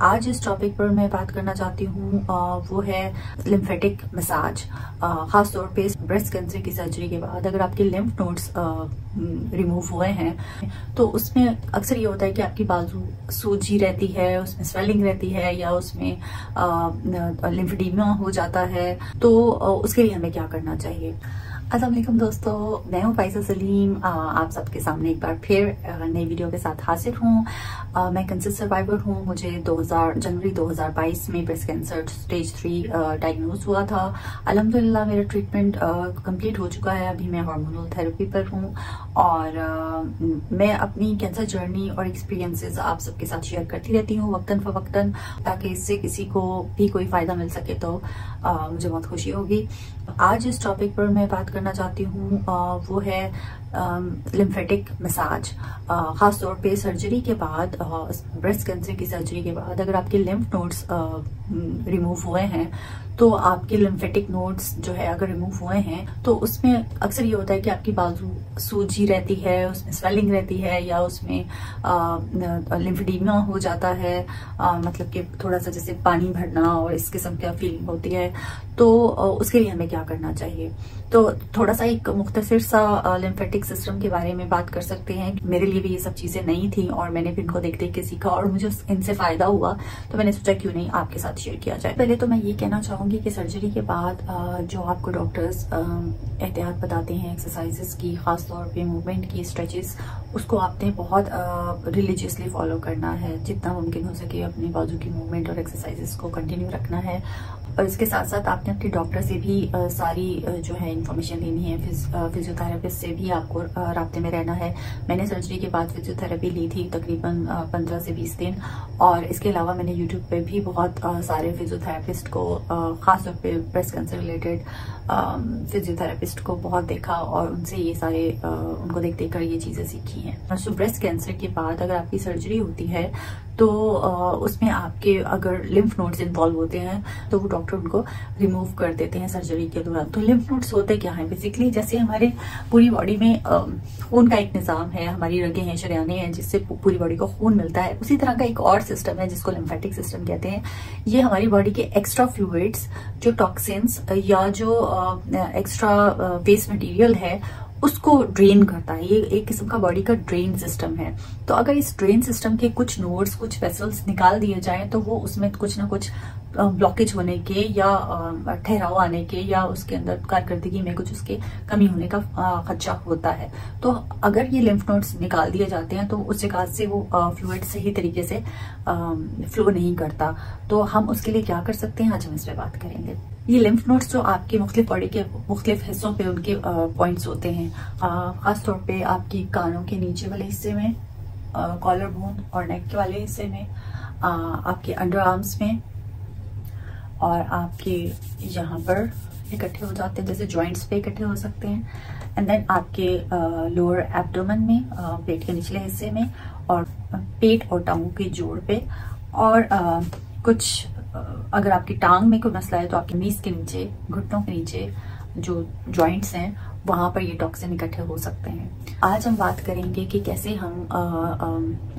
आज इस टॉपिक पर मैं बात करना चाहती हूँ वो है लिम्फेटिक मसाज। खास तौर पे ब्रेस्ट कैंसर की सर्जरी के बाद अगर आपके लिम्फ नोड्स रिमूव हुए हैं तो उसमें अक्सर ये होता है कि आपकी बाजू सूजी रहती है, उसमें स्वेलिंग रहती है या उसमें लिम्फेडिमा हो जाता है। तो उसके लिए हमें क्या करना चाहिए। अस्सलाम वालेकुम दोस्तों, मैं हूँ फाइज़ा सलीम। आप सबके सामने एक बार फिर नई वीडियो के साथ हाजिर हूँ। मैं कैंसर सर्वाइवर हूँ। मुझे जनवरी 2022 में ब्रेस्ट कैंसर स्टेज 3 डायग्नोज हुआ था। अल्हम्दुलिल्लाह मेरा ट्रीटमेंट कंप्लीट हो चुका है। अभी मैं हार्मोनल थेरेपी पर हूँ और मैं अपनी कैंसर जर्नी और एक्सपीरियंसेस आप सबके साथ शेयर करती रहती हूँ वक्तन फवक्तन, ताकि इससे किसी को भी कोई फायदा मिल सके तो मुझे बहुत खुशी होगी। आज इस टॉपिक पर मैं बात करना चाहती हूँ वो है लिम्फेटिक मसाज। खास तौर पे सर्जरी के बाद, ब्रेस्ट कैंसर की सर्जरी के बाद अगर आपके लिम्फ नोड्स रिमूव हुए हैं तो आपके लिम्फेटिक नोड्स जो है अगर रिमूव हुए हैं तो उसमें अक्सर ये होता है कि आपकी बाजू सूजी रहती है, उसमें स्वेलिंग रहती है या उसमें लिम्फेडिमा हो जाता है, मतलब कि थोड़ा सा जैसे पानी भरना और इस किस्म का फीलिंग होती है। तो उसके लिए हमें क्या करना चाहिए। तो थोड़ा सा एक मुख्तसर सा लिम्फेटिक सिस्टम के बारे में बात कर सकते हैं। मेरे लिए भी ये सब चीजें नई थी और मैंने भी इनको देख देख के सीखा और मुझे इनसे फायदा हुआ, तो मैंने सोचा क्यों नहीं आपके साथ शेयर किया जाए। पहले तो मैं ये कहना चाहूंगी कि सर्जरी के बाद जो आपको डॉक्टर्स एहतियात बताते हैं एक्सरसाइजेस की, खास तौर पे मूवमेंट की, स्ट्रेचेस, उसको आपने बहुत रिलीजियसली फॉलो करना है। जितना मुमकिन हो सके अपनी बाजू की मूवमेंट और एक्सरसाइजेस को कंटिन्यू रखना है। और इसके साथ साथ आपने अपने डॉक्टर से भी सारी जो है इंफॉर्मेशन लेनी है। फिजियोथेरेपिस्ट से भी आपको राब्ते में रहना है। मैंने सर्जरी के बाद फिजियोथेरेपी ली थी तकरीबन 15 से 20 दिन, और इसके अलावा मैंने यूट्यूब पे भी बहुत सारे फिजियोथेरेपिस्ट को, खासतौर पे ब्रेस्ट कैंसर रिलेटेड फिजियोथेरेपिस्ट को बहुत देखा और उनसे ये सारे उनको देख देख कर ये चीजें सीखी हैं। सो ब्रेस्ट कैंसर के बाद अगर आपकी सर्जरी होती है तो उसमें आपके अगर लिम्फ नोड्स इन्वॉल्व होते हैं तो वो डॉक्टर उनको रिमूव कर देते हैं सर्जरी के दौरान। तो लिम्फ नोड्स होते क्या हैं बेसिकली, जैसे हमारे पूरी बॉडी में खून का एक निज़ाम है, हमारी रगें हैं, शरियाने हैं, जिससे पूरी बॉडी को खून मिलता है। उसी तरह का एक और सिस्टम है जिसको लिम्फेटिक सिस्टम कहते हैं। ये हमारी बॉडी के एक्स्ट्रा फ्लूइड्स, जो टॉक्सिन्स या जो एक्स्ट्रा वेस्ट मटेरियल है उसको ड्रेन करता है। ये एक किस्म का बॉडी का ड्रेन सिस्टम है। तो अगर इस ड्रेन सिस्टम के कुछ नोड्स, कुछ वेसल्स निकाल दिए जाएं तो वो उसमें कुछ ना कुछ ब्लॉकेज होने के या ठहराव आने के या उसके अंदर कारकर्दगी में कुछ उसके कमी होने का खदशा होता है। तो अगर ये लिम्फ नोड्स निकाल दिए जाते हैं तो उस जगह से वो फ्लूइड सही तरीके से फ्लो नहीं करता। तो हम उसके लिए क्या कर सकते हैं, आज हम इस पर बात करेंगे। ये लिम्फ नोड्स जो आपके मुख्तलिफ बॉडी के मुख्तलिफ हिस्सों पे उनके पॉइंट्स होते हैं। खास तौर पे आपकी कानों के नीचे वाले हिस्से में, कॉलर बोन और नेक के वाले हिस्से में, आपके अंडर आर्म्स में, और आपके यहाँ पर इकट्ठे हो जाते हैं, जैसे जॉइंट्स पे इकट्ठे हो सकते हैं। एंड देन आपके लोअर एब्डोमेन में, पेट के निचले हिस्से में, और पेट और टांगों के जोड़ पे, और कुछ अगर आपकी टांग में कोई मसला है तो आपके नीज के नीचे, घुटनों के नीचे जो जॉइंट्स हैं वहां पर ये टॉक्सिन इकट्ठे हो सकते हैं। आज हम बात करेंगे कि कैसे हम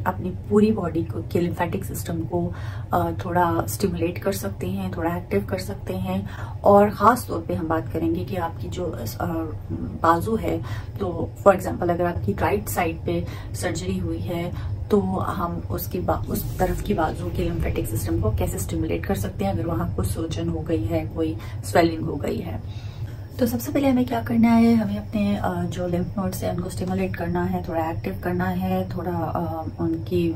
अपनी पूरी बॉडी को के लिम्फेटिक सिस्टम को थोड़ा स्टिमुलेट कर सकते हैं, थोड़ा एक्टिव कर सकते हैं। और ख़ास तौर पे हम बात करेंगे कि आपकी जो बाजू है, तो फॉर एग्जांपल अगर आपकी राइट साइड पे सर्जरी हुई है तो हम उस तरफ की बाजू के लिम्फेटिक सिस्टम को कैसे स्टिमुलेट कर सकते हैं अगर वहां कोई सूजन हो गई है, कोई स्वेलिंग हो गई है। तो सबसे पहले हमें क्या करना है, हमें अपने जो लिम्फ नोड्स हैं उनको स्टिमुलेट करना है, थोड़ा एक्टिव करना है, थोड़ा उनकी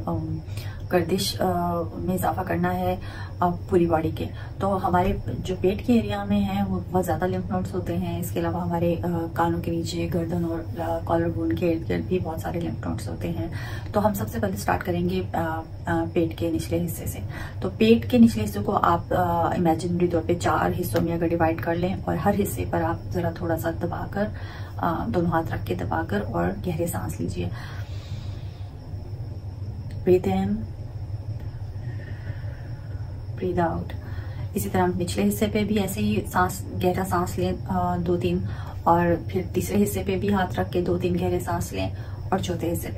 गर्दिश में इजाफा करना है पूरी बॉडी के। तो हमारे जो पेट के एरिया में है वो बहुत ज़्यादा लिम्फ नोड्स होते हैं। इसके अलावा हमारे कानों के नीचे, गर्दन और कॉलर बोन के इर्द गिर्द भी बहुत सारे लिम्फ नोड्स होते हैं। तो हम सबसे पहले स्टार्ट करेंगे पेट के निचले हिस्से से। तो पेट के निचले हिस्से को आप इमेजिनरी तौर पे 4 हिस्सों में अगर डिवाइड कर लें और हर हिस्से पर आप जरा थोड़ा सा दबाकर, दोनों हाथ रख के दबाकर और गहरे सांस लीजिए। ब्रीथ इन, ब्रीथ आउट। इसी तरह निचले हिस्से पे भी ऐसे ही गहरा सांस लें 2-3, और फिर तीसरे हिस्से पे भी हाथ रख के 2-3 गहरे सांस लें और चौथे हिस्से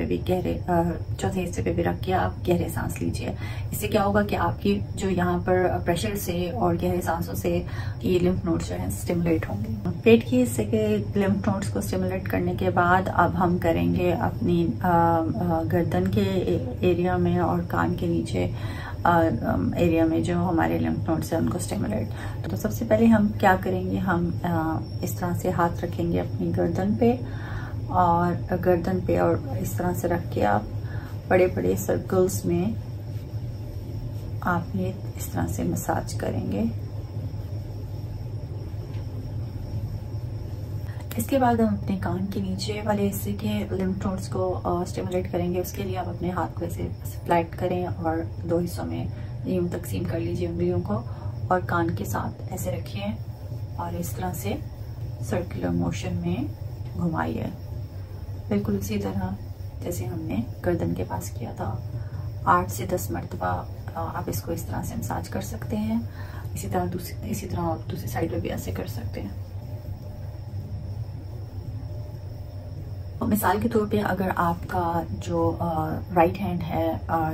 पे भी रख के आप गहरे सांस लीजिए। इससे क्या होगा कि आपकी जो यहाँ पर प्रेशर से और गहरे सांसों से ये लिम्फ नोड्स जो है स्टिमुलेट होंगे। पेट के हिस्से के लिम्फ नोड्स को स्टिमुलेट करने के बाद अब हम करेंगे अपनी गर्दन के एरिया में और कान के नीचे एरिया में जो हमारे लिम्फ नोड्स हैं उनको स्टिमुलेट। तो सबसे पहले हम क्या करेंगे, हम इस तरह से हाथ रखेंगे अपनी गर्दन पे और इस तरह से रख के आप बड़े बड़े सर्कल्स में आप ये इस तरह से मसाज करेंगे। इसके बाद हम अपने कान के नीचे वाले हिस्से के लिम्फ नोड्स को स्टिमुलेट करेंगे। उसके लिए आप अपने हाथ को ऐसे फ्लैट करें और दो हिस्सों में यूं तकसीम कर लीजिए उंगलियों को और कान के साथ ऐसे रखिए और इस तरह से सर्कुलर मोशन में घुमाइए, बिल्कुल उसी तरह जैसे हमने गर्दन के पास किया था। 8 से 10 मरतबा आप इसको इस तरह से मसाज कर सकते हैं। इसी तरह आप दूसरी साइड पे भी ऐसे कर सकते हैं। मिसाल के तौर पे अगर आपका जो राइट हैंड है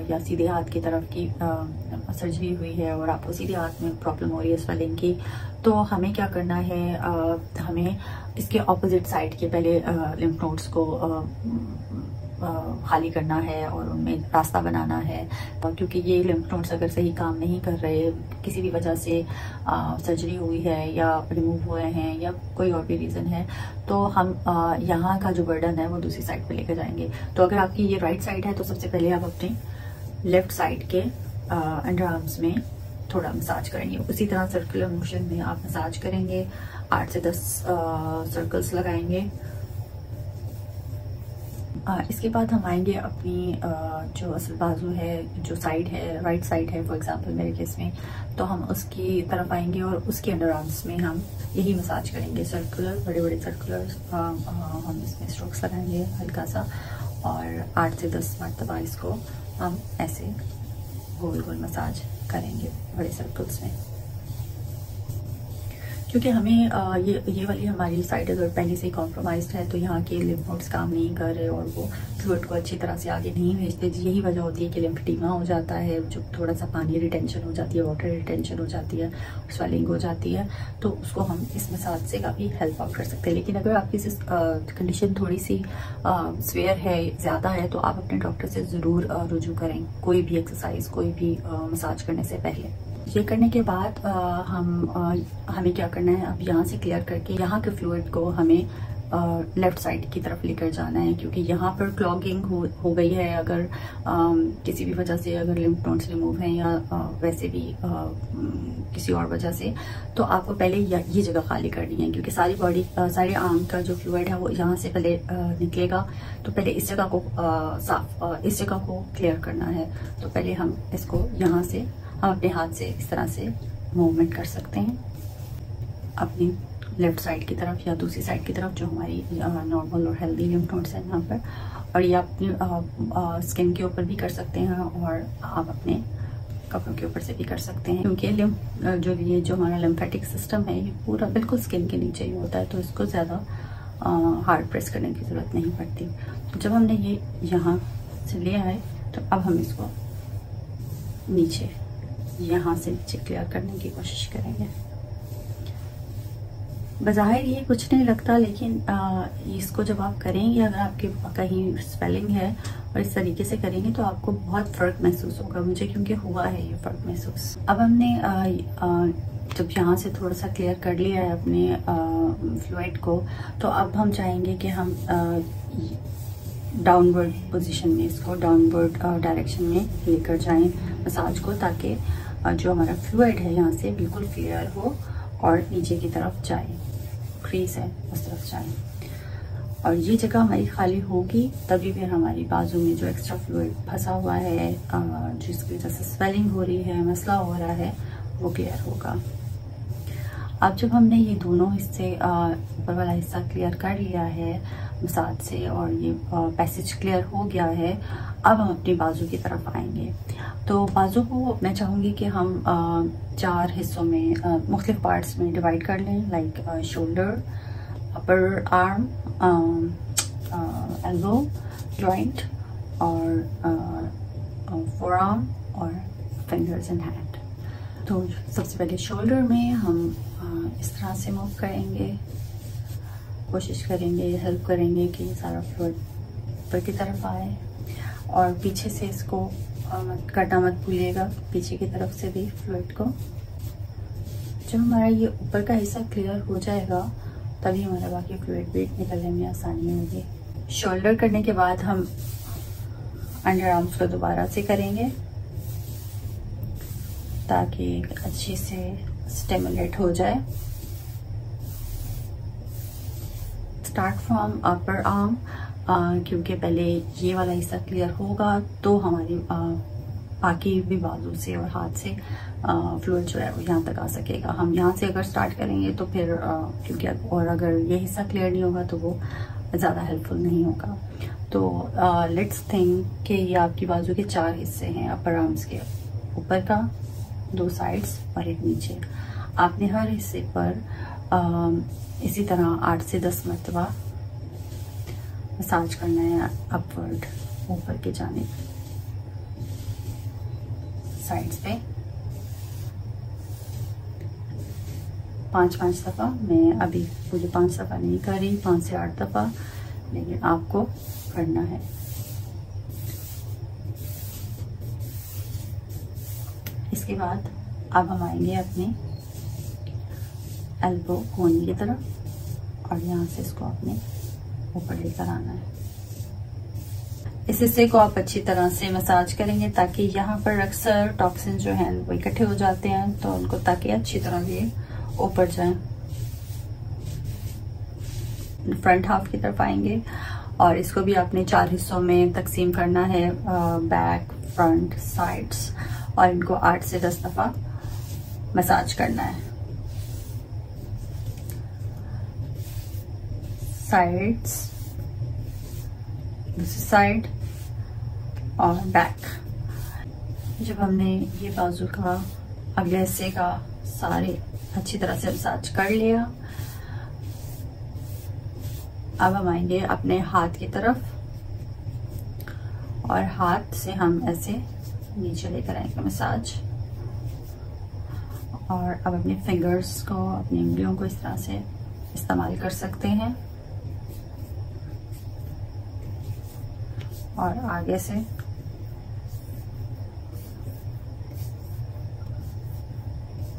या सीधे हाथ की तरफ की सर्जरी हुई है और आपको सीधे हाथ में प्रॉब्लम हो रही है स्वेलिंग की, तो हमें क्या करना है, हमें इसके ऑपोजिट साइड के पहले लिम्फ नोड्स को खाली करना है और उनमें रास्ता बनाना है, क्योंकि ये लिम्फ नोड्स अगर सही काम नहीं कर रहे, किसी भी वजह से सर्जरी हुई है या रिमूव हुए हैं या कोई और भी रीज़न है, तो हम यहाँ का जो बर्डन है वो दूसरी साइड पे लेकर जाएंगे। तो अगर आपकी ये राइट साइड है तो सबसे पहले आप अपने लेफ्ट साइड के अंडर आर्म्स में थोड़ा मसाज करेंगे। उसी तरह सर्कुलर मोशन में आप मसाज करेंगे, 8 से 10 सर्कल्स लगाएंगे। इसके बाद हम आएंगे अपनी जो असल बाजू है, जो साइड है, राइट साइड है फॉर एग्जांपल मेरे केस में, तो हम उसकी तरफ आएंगे और उसके अंडर आर्म्स में हम यही मसाज करेंगे, सर्कुलर, बड़े बड़े सर्कुलर हम इसमें स्ट्रोक्स लगाएंगे हल्का सा और 8 से 10 मरतबा इसको हम ऐसे गोल गोल मसाज करेंगे बड़े सर्कल्स में। क्योंकि हमें ये वाली हमारी साइड अगर पहले से कॉम्प्रोमाइज्ड है तो यहाँ के लिम्फ नोड्स काम नहीं कर रहे और वो फ्लूइड को अच्छी तरह से आगे नहीं भेजते। यही वजह होती है कि लिम्फेडिमा हो जाता है, जो थोड़ा सा पानी रिटेंशन हो जाती है, वाटर रिटेंशन हो जाती है, स्वेलिंग हो जाती है, तो उसको हम इस मसाज से काफ़ी हेल्प आउट कर सकते हैं। लेकिन अगर आपकी कंडीशन थोड़ी सी स्वेयर है, ज़्यादा है, तो आप अपने डॉक्टर से ज़रूर रुजू करें कोई भी एक्सरसाइज, कोई भी मसाज करने से पहले। ये करने के बाद हमें क्या करना है, अब यहाँ से क्लियर करके यहाँ के फ्लूइड को हमें लेफ्ट साइड की तरफ लेकर जाना है, क्योंकि यहाँ पर क्लॉगिंग हो गई है। अगर किसी भी वजह से अगर लिम्फ नोड्स रिमूव हैं या वैसे भी किसी और वजह से, तो आपको पहले ये जगह खाली करनी है, क्योंकि सारी बॉडी, सारे आर्म का जो फ्लूइड है वो यहाँ से पहले निकलेगा। तो पहले इस जगह को इस जगह को क्लियर करना है। तो पहले हम इसको यहाँ से हम अपने हाथ से इस तरह से मूवमेंट कर सकते हैं अपनी लेफ्ट साइड की तरफ या दूसरी साइड की तरफ, जो हमारी नॉर्मल और हेल्दी लिम्फ नोड्स हैं यहाँ पर। और ये अपनी स्किन के ऊपर भी कर सकते हैं और आप अपने कपड़ों के ऊपर से भी कर सकते हैं, क्योंकि ये जो हमारा लिम्फेटिक सिस्टम है ये पूरा बिल्कुल स्किन के नीचे ही होता है, तो इसको ज़्यादा हार्ड प्रेस करने की ज़रूरत नहीं पड़ती। तो जब हमने ये यहाँ से लिया है तो अब हम इसको नीचे, यहाँ से नीचे क्लियर करने की कोशिश करेंगे। बज़ाहिर ये कुछ नहीं लगता, लेकिन इसको जब आप करेंगे, अगर आपके कहीं स्वेलिंग है और इस तरीके से करेंगे तो आपको बहुत फ़र्क महसूस होगा। मुझे क्योंकि हुआ है ये फ़र्क महसूस। अब हमने जब यहाँ से थोड़ा सा क्लियर कर लिया है अपने फ्लूइड को, तो अब हम चाहेंगे कि हम डाउनवर्ड पोजीशन में, इसको डाउनवर्ड डायरेक्शन में लेकर जाएं मसाज को, ताकि जो हमारा फ्लूइड है यहाँ से बिल्कुल क्लियर हो और नीचे की तरफ जाए, क्रीज है उस तरफ जाए। और ये जगह हमारी खाली होगी तभी फिर हमारी बाजू में जो एक्स्ट्रा फ्लूइड फंसा हुआ है, जिसकी वजह से स्वेलिंग हो रही है, मसला हो रहा है, वो क्लियर होगा। अब जब हमने ये दोनों हिस्से, ऊपर वाला हिस्सा क्लियर कर लिया है मसाज से और ये पैसेज क्लियर हो गया है, अब हम अपनी बाजू की तरफ आएंगे। तो बाजू को मैं चाहूँगी कि हम 4 हिस्सों में, मुख्तलिफ पार्ट्स में डिवाइड कर लें, like shoulder, upper arm, elbow, joint और फोर आर्म और फिंगर्स एंड हैंड। तो सबसे पहले शोल्डर में हम इस तरह से मूव करेंगे, कोशिश करेंगे, हेल्प करेंगे कि सारा फ्लूइड ऊपर की तरफ आए, और पीछे से इसको करना मत भूलिएगा, पीछे की तरफ से भी फ्लूइड को। जब हमारा ये ऊपर का हिस्सा क्लियर हो जाएगा तभी हमारा बाकी फ्लूइड भी निकलने में आसानी होगी। शोल्डर करने के बाद हम अंडर आर्म्स को दोबारा से करेंगे ताकि अच्छी से स्टिमुलेट हो जाए। स्टार्ट फ्रॉम अपर आर्म, क्योंकि पहले ये वाला हिस्सा क्लियर होगा तो हमारी बाकी भी बाजू से और हाथ से फ्लूइड जो है वो यहाँ तक आ सकेगा। हम यहाँ से अगर स्टार्ट करेंगे तो फिर क्योंकि और अगर ये हिस्सा क्लियर नहीं होगा तो वो ज़्यादा हेल्पफुल नहीं होगा। तो लेट्स थिंक कि ये आपकी बाजू के 4 हिस्से हैं अपर आर्म्स के, ऊपर का, 2 साइड्स और एक नीचे। आपने हर हिस्से पर इसी तरह 8 से 10 मरतबा मसाज करना है अपवर्ड, ऊपर की जानिब, साइड्स पे 5-5 दफ़ा। मैं अभी पूरे 5 दफ़ा नहीं कर रही, 5 से 8 दफ़ा, लेकिन आपको करना है। इसके बाद अब हम आएंगे अपने एल्बो कोनी की तरफ और यहाँ से इसको अपने ऊपर लेकर आना है। इस हिस्से को आप अच्छी तरह से मसाज करेंगे ताकि यहाँ पर अक्सर टॉक्सिन जो हैं वो इकट्ठे हो जाते हैं, तो उनको ताकि अच्छी तरह ये ऊपर जाएं। फ्रंट हाफ की तरफ आएंगे और इसको भी आपने 4 हिस्सों में तकसीम करना है, बैक, फ्रंट, साइड्स, और इनको 8 से 10 दफ़ा मसाज करना है। साइड्स, दूसरी साइड और बैक। जब हमने ये बाजू का अगले हिस्से का सारे अच्छी तरह से मसाज कर लिया, अब हम आएंगे अपने हाथ की तरफ और हाथ से हम ऐसे नीचे लेकर आएंगे मसाज, और अब अपने फिंगर्स को, अपनी उंगलियों को इस तरह से इस्तेमाल कर सकते हैं और आगे से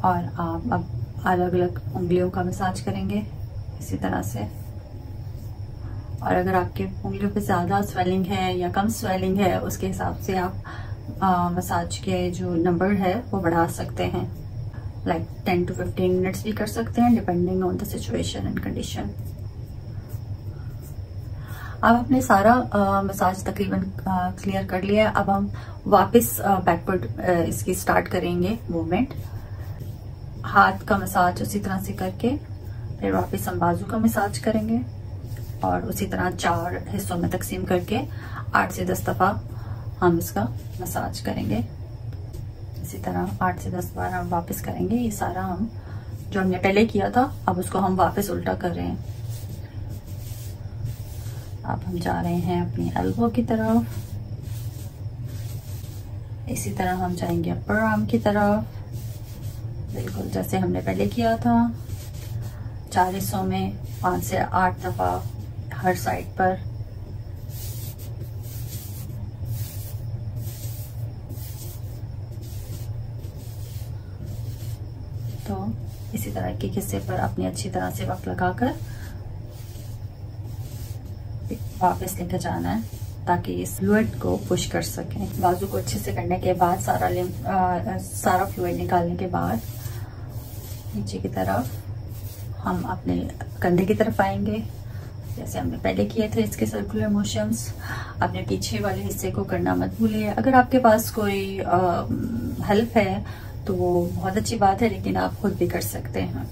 और आप अब अलग अलग उंगलियों का मसाज करेंगे इसी तरह से। और अगर आपके उंगलियों पे ज़्यादा स्वेलिंग है या कम स्वेलिंग है, उसके हिसाब से आप मसाज के जो नंबर है वो बढ़ा सकते हैं, लाइक 10 to 15 मिनट्स भी कर सकते हैं depending on the situation and condition. अब आपने सारा मसाज तकरीबन क्लियर कर लिया है। अब हम वापस बैकवर्ड इसकी स्टार्ट करेंगे मूवमेंट। हाथ का मसाज उसी तरह से करके फिर वापस हम बाजू का मसाज करेंगे और उसी तरह 4 हिस्सों में तकसीम करके 8 से 10 दफ़ा हम इसका मसाज करेंगे। इसी तरह 8 से 10 बार हम वापस करेंगे। ये सारा हम जो हमने पहले किया था अब उसको हम वापस उल्टा कर रहे हैं। अब हम जा रहे हैं अपनी एल्बो की तरफ, इसी तरह हम जाएंगे अपर आर्म की तरफ, बिल्कुल जैसे हमने पहले किया था। 4 हिस्सों में 5 से 8 दफ़ा हर साइड पर। तो इसी तरह के हिस्से पर अपनी अच्छी तरह से वक्त लगाकर वापस लेकर जाना है ताकि इस फ्लूइड को पुश कर सकें। बाजू को अच्छे से करने के बाद सारा फ्लूइड निकालने के बाद नीचे की तरफ हम अपने कंधे की तरफ आएंगे जैसे हमने पहले किए थे। इसके सर्कुलर मोशंस अपने पीछे वाले हिस्से को करना मत भूलिए। अगर आपके पास कोई हेल्प है तो वो बहुत अच्छी बात है, लेकिन आप खुद भी कर सकते हैं।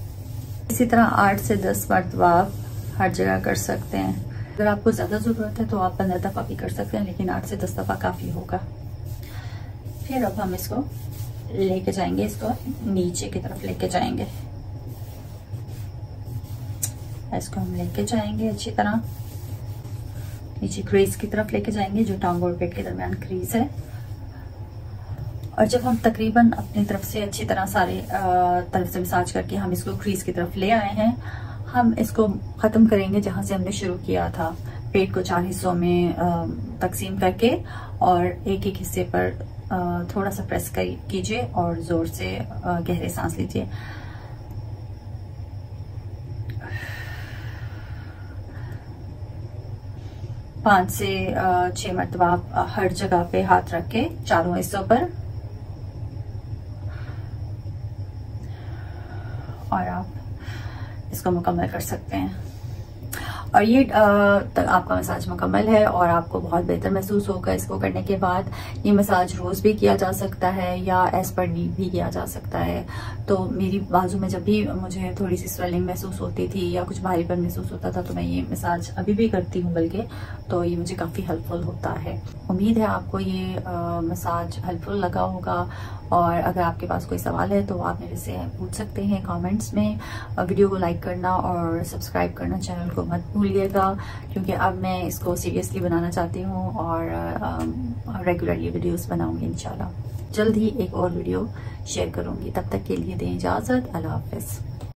इसी तरह 8 से 10 मरतबा आप हर जगह कर सकते हैं। अगर आपको ज़्यादा ज़रूरत है तो आप 15 दफ़ा भी कर सकते हैं, लेकिन 8 से 10 दफ़ा काफ़ी होगा। फिर अब हम इसको लेके जाएंगे, इसको नीचे की तरफ लेके जाएंगे। इसको हम लेके जाएंगे अच्छी तरह नीचे क्रीज की तरफ लेके जाएंगे, जो टांग और पेट के दरमियान क्रीज है। और जब हम तकरीबन अपनी तरफ से अच्छी तरह सारे तरफ से मसाज करके हम इसको क्रीज की तरफ ले आए हैं, हम इसको ख़त्म करेंगे जहाँ से हमने शुरू किया था। पेट को 4 हिस्सों में तकसीम करके और एक एक हिस्से पर थोड़ा सा प्रेस कीजिए और ज़ोर से गहरे सांस लीजिए। पाँच से 6 मरतबा हर जगह पे हाथ रख के चारों हिस्सों पर, और आप इसको मुकम्मल कर सकते हैं। और ये आपका मसाज मुकम्मल है और आपको बहुत बेहतर महसूस होगा इसको करने के बाद। ये मसाज रोज़ भी किया जा सकता है या एज पर नीड भी किया जा सकता है। तो मेरी बाजू में जब भी मुझे थोड़ी सी स्वेलिंग महसूस होती थी या कुछ भारीपन महसूस होता था तो मैं ये मसाज अभी भी करती हूँ बल्कि, तो ये मुझे काफ़ी हेल्पफुल होता है। उम्मीद है आपको ये मसाज हेल्पफुल लगा होगा। और अगर आपके पास कोई सवाल है तो आप मेरे से पूछ सकते हैं कमेंट्स में। वीडियो को लाइक करना और सब्सक्राइब करना चैनल को मत भूलिएगा, क्योंकि अब मैं इसको सीरियसली बनाना चाहती हूँ और रेगुलरली वीडियोस बनाऊंगी इंशाल्लाह। जल्द ही एक और वीडियो शेयर करूंगी। तब तक के लिए दें इजाज़त। अल्लाह हाफ़िज़।